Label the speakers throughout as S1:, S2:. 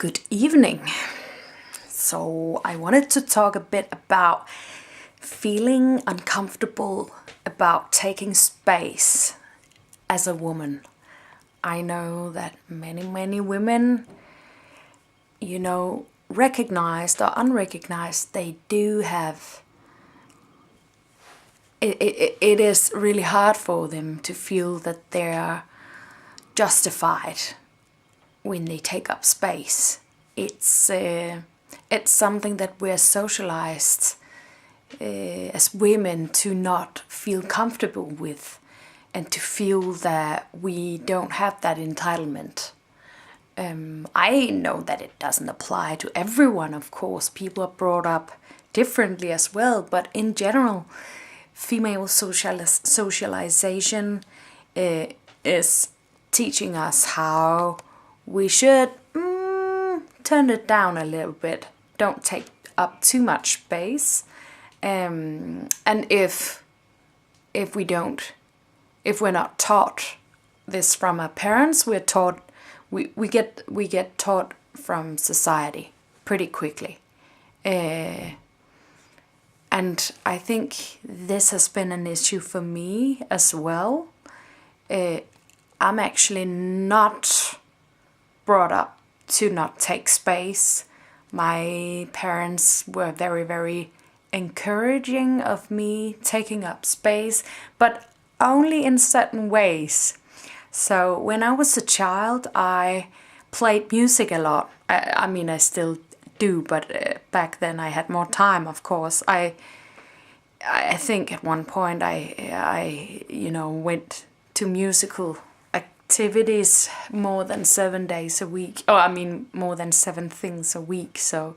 S1: Good evening. So I wanted to talk a bit about feeling uncomfortable about taking space as a woman. I know that many women, recognized or unrecognized, they do have it is really hard for them to feel that they're justified when they take up space. It's something that we're socialized as women to not feel comfortable with, and to feel that we don't have that entitlement. I know that it doesn't apply to everyone, of course. People are brought up differently as well, but in general, female socialization is teaching us how we should turn it down a little bit. Don't take up too much space. And if we're not taught this from our parents, we're taught we get taught from society pretty quickly. And I think this has been an issue for me as well. I'm actually not brought up to not take space. My parents were very encouraging of me taking up space, but only in certain ways. So when I was a child, I played music a lot. I still do, but back then I had more time, of course. I think at one point I went to musical activities more than 7 days a week. More than 7 things a week. So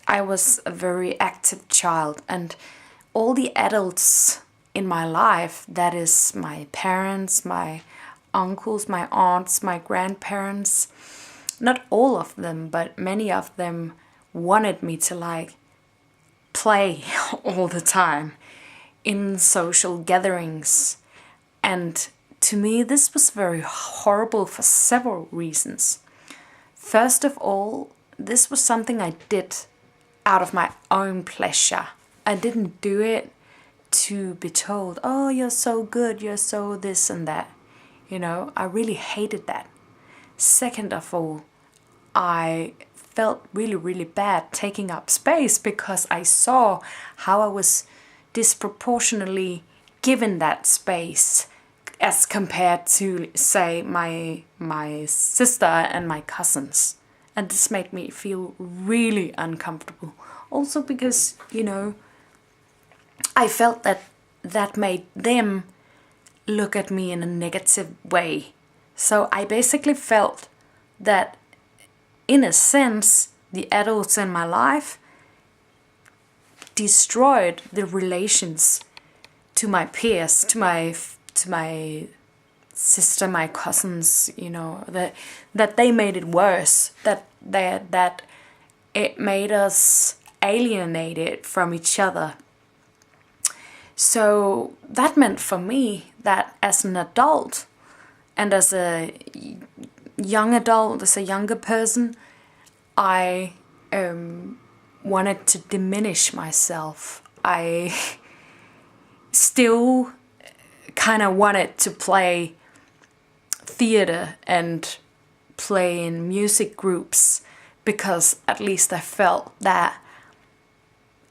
S1: I was a very active child, and all the adults in my life, that is my parents, my uncles, my aunts, my grandparents, not all of them, but many of them wanted me to play all the time in social gatherings. And to me, this was very horrible for several reasons. First of all, this was something I did out of my own pleasure. I didn't do it to be told, oh, you're so good, you're so this and that. I really hated that. Second of all, I felt really bad taking up space, because I saw how I was disproportionately given that space as compared to, say, my sister and my cousins. And this made me feel really uncomfortable. Also because, I felt that made them look at me in a negative way. So I basically felt that, in a sense, the adults in my life destroyed the relations to my peers, to my sister, my cousins, that they made it worse, that it made us alienated from each other. So that meant for me that as an adult, and as a young adult, as a younger person, I wanted to diminish myself. I still kind of wanted to play theater and play in music groups, because at least I felt that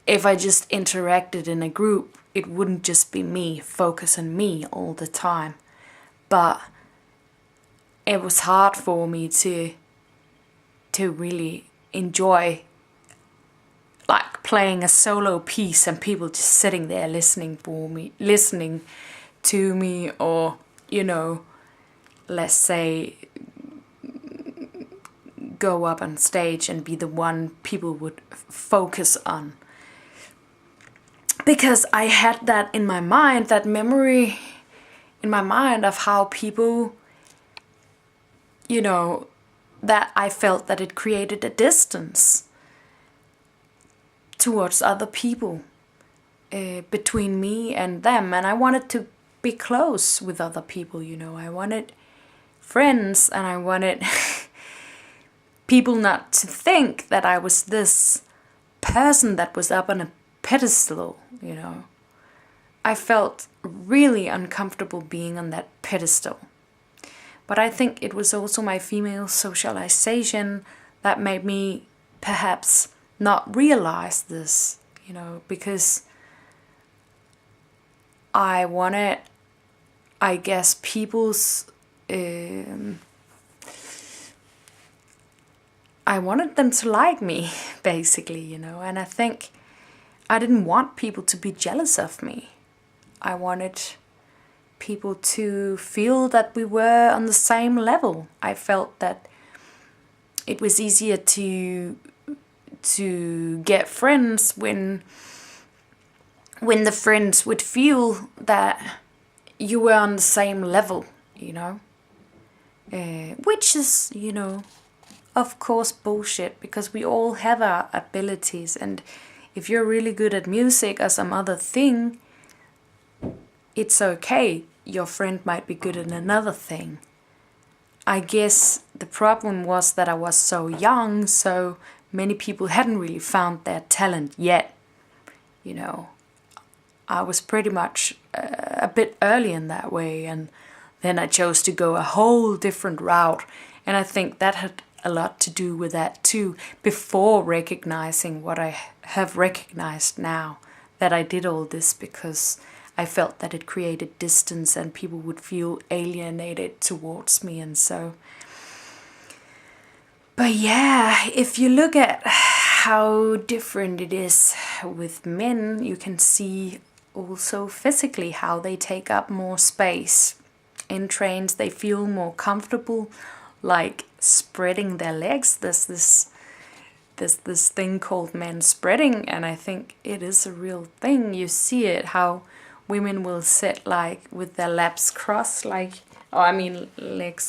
S1: if I just interacted in a group, it wouldn't just be me, focus on me all the time. But it was hard for me to really enjoy playing a solo piece and people just sitting there listening to me, or let's say go up on stage and be the one people would focus on. Because I had that in my mind, that memory in my mind of how people, that I felt that it created a distance towards other people, between me and them. And I wanted to be close with other people, I wanted friends, and I wanted people not to think that I was this person that was up on a pedestal, you know. I felt really uncomfortable being on that pedestal. But I think it was also my female socialization that made me perhaps not realize this, you know, because I wanted, I guess, people's, I wanted them to like me, basically, you know, and I think I didn't want people to be jealous of me. I wanted people to feel that we were on the same level. I felt that it was easier to get friends when the friends would feel that you were on the same level, you know. Which is, you know, of course bullshit, because we all have our abilities, and if you're really good at music or some other thing, it's okay. Your friend might be good at another thing. I guess the problem was that I was so young, so many people hadn't really found their talent yet. You know, I was pretty much a bit early in that way, and then I chose to go a whole different route. And I think that had a lot to do with that too, before recognizing what I have recognized now, that I did all this because I felt that it created distance and people would feel alienated towards me and so. But yeah, if you look at how different it is with men, you can see also physically how they take up more space. In trains, they feel more comfortable, like spreading their legs. There's this thing called man spreading, and I think it is a real thing. You see it, how women will sit like with their legs crossed, legs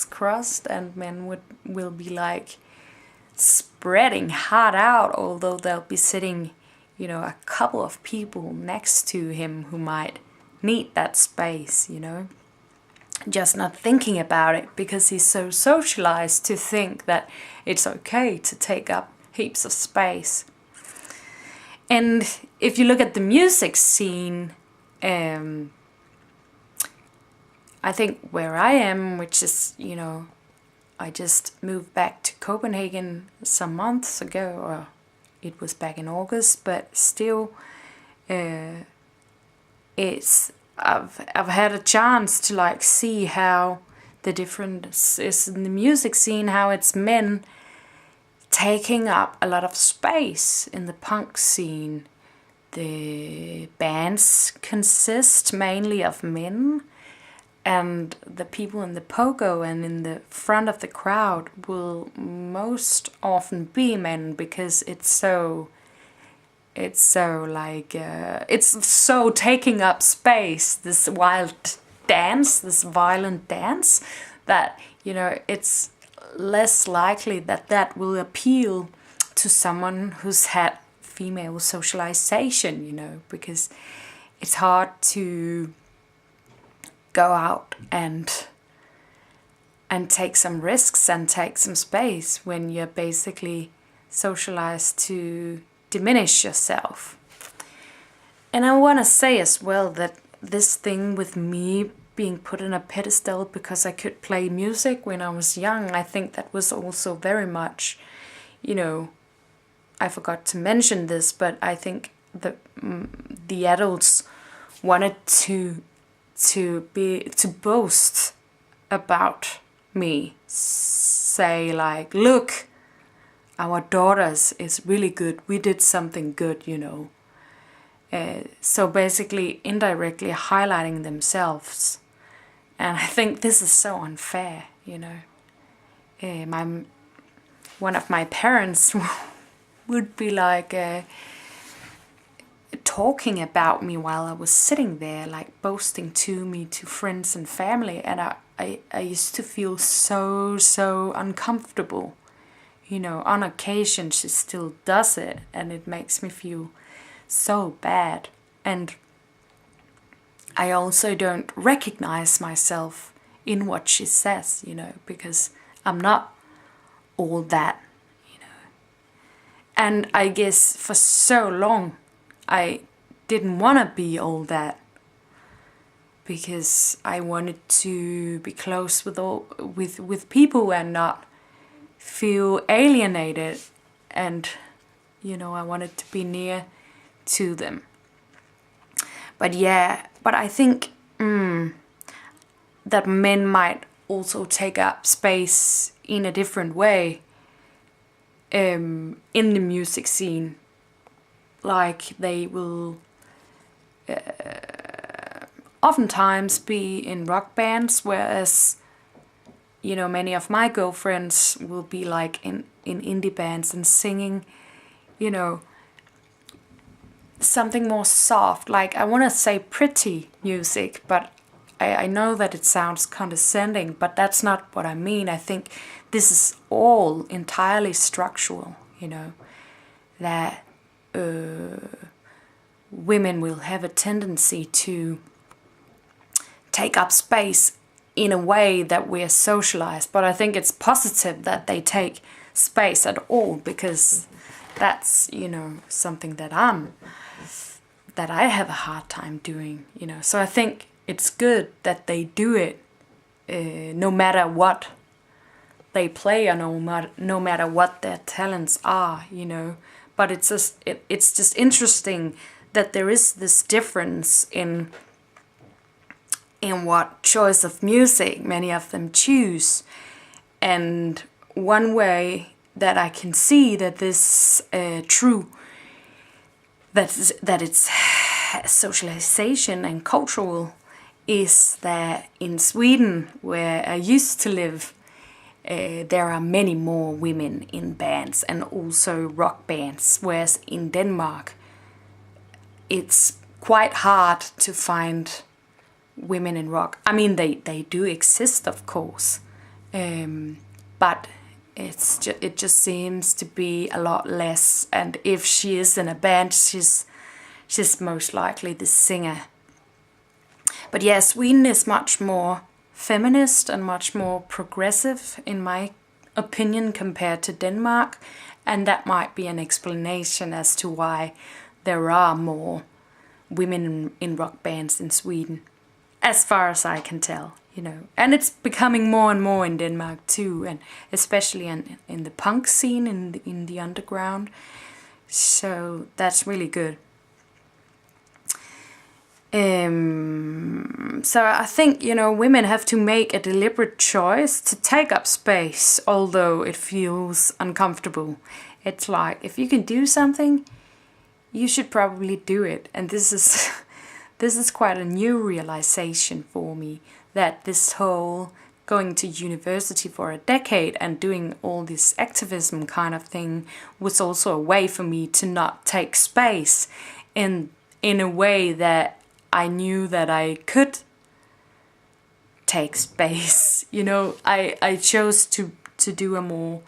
S1: crossed, and men will be like spreading hard out, although they'll be sitting, you know, a couple of people next to him who might need that space, you know. Just not thinking about it because he's so socialized to think that it's okay to take up heaps of space. And if you look at the music scene, I think where I am, which is, you know, I just moved back to Copenhagen some months ago, or it was back in August, but still, I've had a chance to like see how the difference is in the music scene, how it's men taking up a lot of space in the punk scene. The bands consist mainly of men, and the people in the pogo and in the front of the crowd will most often be men, because it's so taking up space, this wild dance, this violent dance, that, you know, it's less likely that that will appeal to someone who's had female socialization, you know, because it's hard to go out and take some risks and take some space when you're basically socialized to diminish yourself. And I want to say as well that this thing with me being put on a pedestal because I could play music when I was young, I think that was also very much, you know, I forgot to mention this, but I think the adults wanted to boast about me, say like, look, our daughters is really good, we did something good, you know. So basically indirectly highlighting themselves. And I think this is so unfair, you know. One of my parents would be like talking about me while I was sitting there, like boasting to me, to friends and family, and I used to feel so uncomfortable. You know, on occasion she still does it, and it makes me feel so bad. And I also don't recognize myself in what she says, you know, because I'm not all that, And I guess for so long I didn't want to be all that, because I wanted to be close with people and not feel alienated, and I wanted to be near to them. But I think that men might also take up space in a different way in the music scene. Like they will oftentimes be in rock bands, whereas many of my girlfriends will be like in indie bands and singing something more soft, like I want to say pretty music, but I know that it sounds condescending, but that's not what I mean. I think this is all entirely structural, that women will have a tendency to take up space in a way that we're socialized. But I think it's positive that they take space at all, because that's, something that I have a hard time doing, So I think it's good that they do it, no matter what they play or no matter what their talents are, But it's just interesting that there is this difference in what choice of music many of them choose. And one way that I can see that this is true, that it's socialization and cultural, is that in Sweden, where I used to live, there are many more women in bands and also rock bands, whereas in Denmark it's quite hard to find women in rock. I mean, they do exist, of course, but it just seems to be a lot less. And if she is in a band, she's most likely the singer. But yeah, Sweden is much more feminist and much more progressive, in my opinion, compared to Denmark. And that might be an explanation as to why there are more women in rock bands in Sweden, as far as I can tell, And it's becoming more and more in Denmark too, and especially in the punk scene, in the underground. So that's really good. So I think, women have to make a deliberate choice to take up space, although it feels uncomfortable. It's like, if you can do something, you should probably do it. And this is quite a new realization for me, that this whole going to university for a decade and doing all this activism kind of thing was also a way for me to not take space in a way that I knew that I could take space. I chose to do a more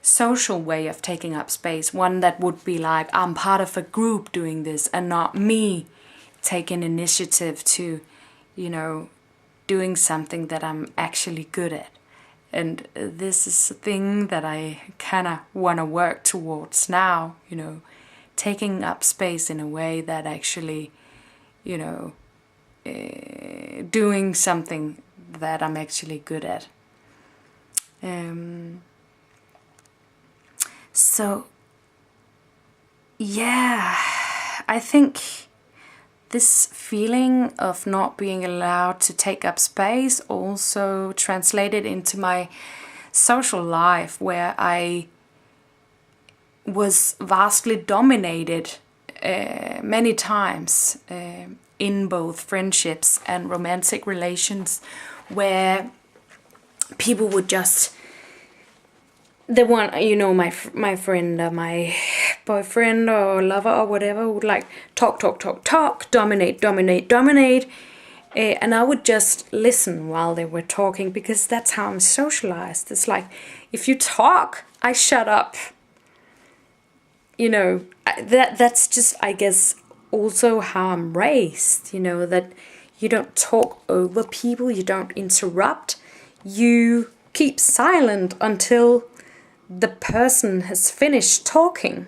S1: social way of taking up space, one that would be like, I'm part of a group doing this and not me taking initiative to, doing something that I'm actually good at. And this is a thing that I kind of want to work towards now, taking up space in a way that actually, doing something that I'm actually good at. So, yeah, I think this feeling of not being allowed to take up space also translated into my social life, where I was vastly dominated many times in both friendships and romantic relations, where people would just, the one, my friend or my boyfriend or lover or whatever would like talk, dominate, and I would just listen while they were talking, because that's how I'm socialized. It's like, if you talk, I shut up. That's just, I guess, also how I'm raised, that you don't talk over people, you don't interrupt, you keep silent until the person has finished talking.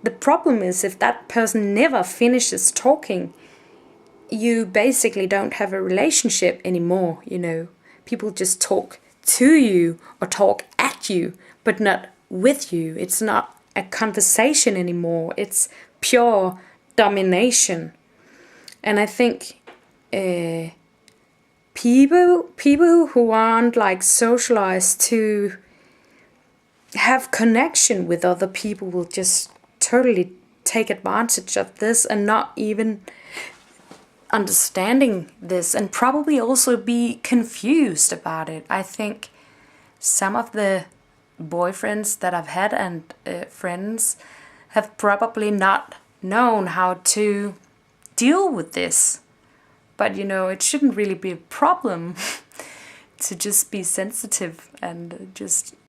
S1: The problem is if that person never finishes talking, you basically don't have a relationship anymore, you know. People just talk to you or talk at you, but not with you. It's not a conversation anymore. It's pure domination. And I think people who aren't like socialized to have connection with other people will just totally take advantage of this and not even understanding this, and probably also be confused about it. I think some of the boyfriends that I've had and friends have probably not known how to deal with this. But you know, it shouldn't really be a problem to just be sensitive and just